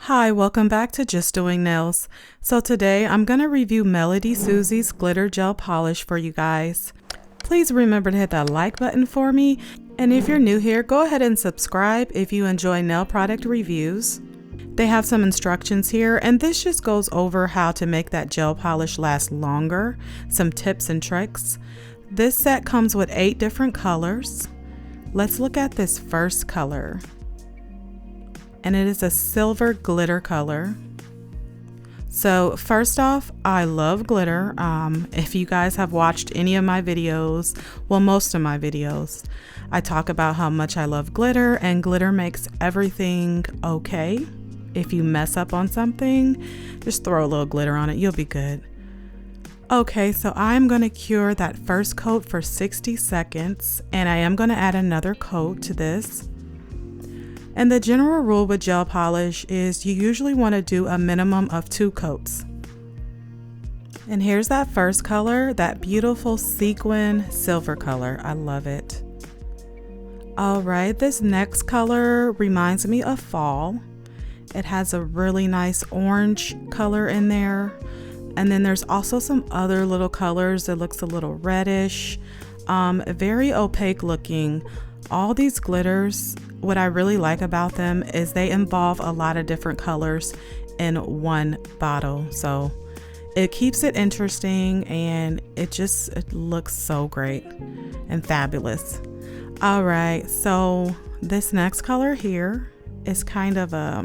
Hi, welcome back to Just Doing Nails. So today I'm going to review MelodySusie's glitter gel polish for you guys. Please remember to hit that like button for me. And if you're new here, go ahead and subscribe if you enjoy nail product reviews. They have some instructions here, and this just goes over how to make that gel polish last longer, some tips and tricks. This set comes with 8 different colors. Let's look at this first color. And it is a silver glitter color. So first off, I love glitter. If you guys have watched any of my videos, well, most of my videos, I talk about how much I love glitter, and glitter makes everything okay. If you mess up on something, just throw a little glitter on it, you'll be good. Okay, so I'm gonna cure that first coat for 60 seconds, and I am gonna add another coat to this. And the general rule with gel polish is you usually want to do a minimum of 2 coats. And here's that first color, that beautiful sequin silver color. I love it. All right, this next color reminds me of fall. It has a really nice orange color in there. And then there's also some other little colors that looks a little reddish, very opaque looking. All these glitters, what I really like about them is they involve a lot of different colors in one bottle. So it keeps it interesting, and it looks so great and fabulous. All right, so this next color here is kind of I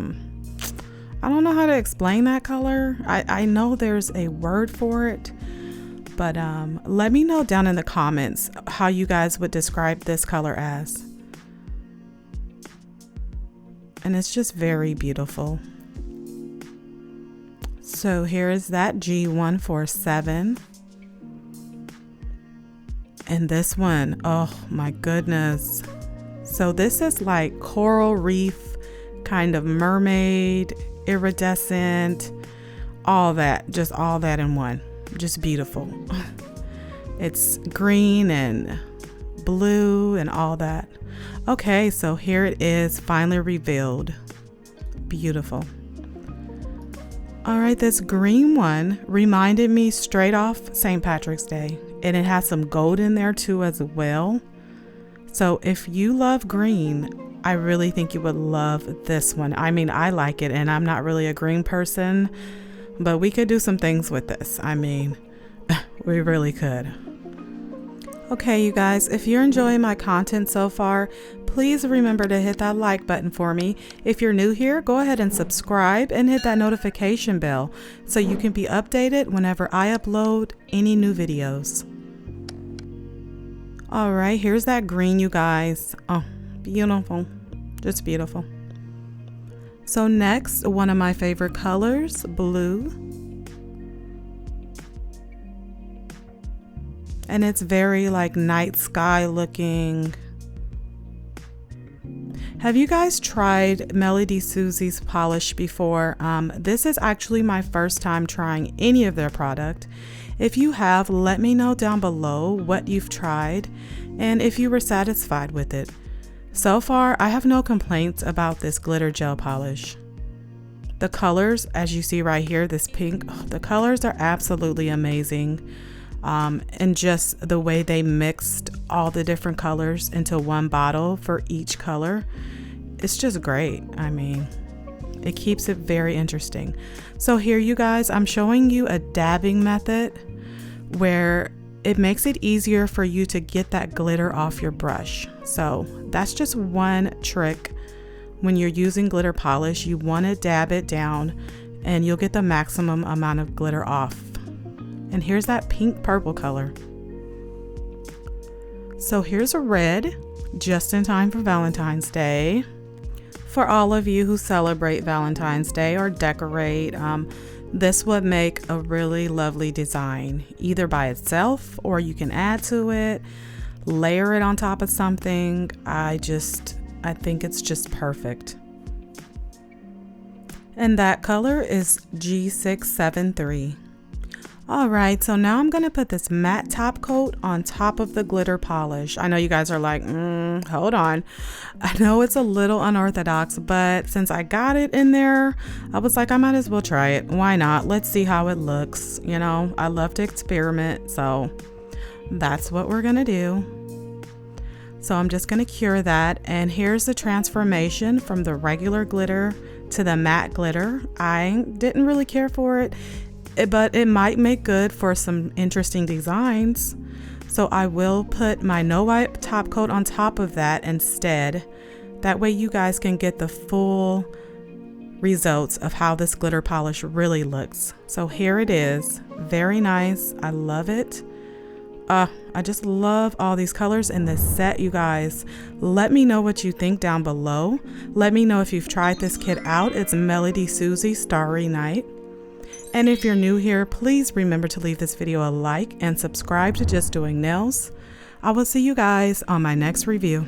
don't know how to explain that color. I know there's a word for it, but let me know down in the comments how you guys would describe this color as. And it's just very beautiful. So here is that G147. And this one, oh my goodness. So this is like coral reef, kind of mermaid, iridescent, all that, just all that in one. Just beautiful. It's green and blue and all that. Okay, so here it is, finally revealed. Beautiful. All right, this green one reminded me straight off St. Patrick's Day, and it has some gold in there too as well. So if you love green, I really think you would love this one. I mean, I like it, and I'm not really a green person, but we could do some things with this. I mean, we really could. Okay, you guys, if you're enjoying my content so far, please remember to hit that like button for me. If you're new here, go ahead and subscribe and hit that notification bell so you can be updated whenever I upload any new videos. All right, here's that green, you guys. Oh, beautiful, just beautiful. So next, one of my favorite colors, blue. And it's very like night sky looking. Have you guys tried MelodySusie's polish before? This is actually my first time trying any of their product. If you have, let me know down below what you've tried and if you were satisfied with it. So far, I have no complaints about this glitter gel polish. The colors, as you see right here, this pink, the colors are absolutely amazing. And just the way they mixed all the different colors into one bottle for each color, it's just great. I mean, it keeps it very interesting. So here, you guys, I'm showing you a dabbing method where it makes it easier for you to get that glitter off your brush. So that's just one trick. When you're using glitter polish, you want to dab it down and you'll get the maximum amount of glitter off. And here's that pink purple color. So here's a red, just in time for Valentine's Day. For all of you who celebrate Valentine's Day or decorate, this would make a really lovely design, either by itself or you can add to it, layer it on top of something. I think it's just perfect. And that color is G673. Alright, so now I'm going to put this matte top coat on top of the glitter polish. I know you guys are like, hold on. I know it's a little unorthodox, but since I got it in there, I was like, I might as well try it. Why not? Let's see how it looks. You know, I love to experiment, so that's what we're going to do. So I'm just going to cure that, and here's the transformation from the regular glitter to the matte glitter. I didn't really care for it, but it might make good for some interesting designs. So I will put my no wipe top coat on top of that instead. That way you guys can get the full results of how this glitter polish really looks. So here it is. Very nice. I love it. I just love all these colors in this set, you guys. Let me know what you think down below. Let me know if you've tried this kit out. It's MelodySusie Starry Night. And if you're new here, please remember to leave this video a like and subscribe to Just Doing Nails. I will see you guys on my next review.